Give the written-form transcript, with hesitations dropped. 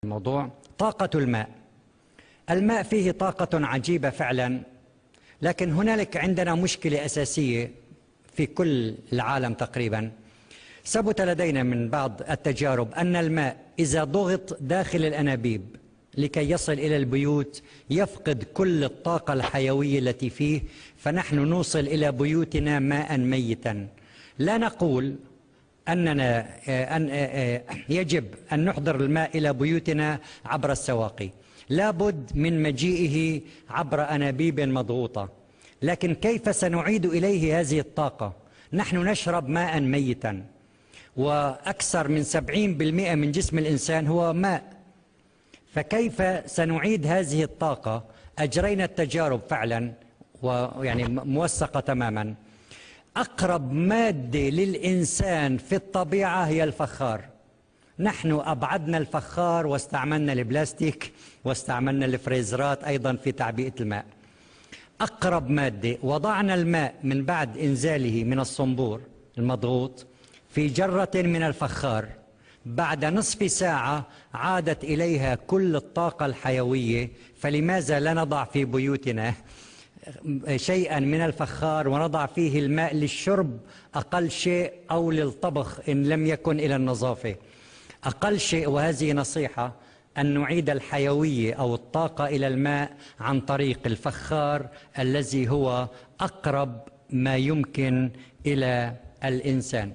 الموضوع طاقة الماء. الماء فيه طاقة عجيبة فعلا، لكن هنالك عندنا مشكلة أساسية في كل العالم تقريبا. ثبت لدينا من بعض التجارب أن الماء إذا ضغط داخل الأنابيب لكي يصل إلى البيوت يفقد كل الطاقة الحيوية التي فيه، فنحن نوصل إلى بيوتنا ماء ميتا. لا نقول أننا يجب أن نحضر الماء إلى بيوتنا عبر السواقي، لابد من مجيئه عبر أنابيب مضغوطة. لكن كيف سنعيد إليه هذه الطاقة؟ نحن نشرب ماء ميتا، وأكثر من 70% من جسم الإنسان هو ماء، فكيف سنعيد هذه الطاقة؟ أجرينا التجارب فعلا ويعني موثقة تماما. أقرب مادة للإنسان في الطبيعة هي الفخار. نحن أبعدنا الفخار واستعملنا البلاستيك واستعملنا الفريزرات أيضا في تعبئة الماء. أقرب مادة، وضعنا الماء من بعد إنزاله من الصنبور المضغوط في جرة من الفخار، بعد نصف ساعة عادت إليها كل الطاقة الحيوية. فلماذا لا نضع في بيوتنا شيئا من الفخار ونضع فيه الماء للشرب أقل شيء، أو للطبخ إن لم يكن إلى النظافة أقل شيء؟ وهذه نصيحة، أن نعيد الحيوية أو الطاقة إلى الماء عن طريق الفخار الذي هو أقرب ما يمكن إلى الإنسان.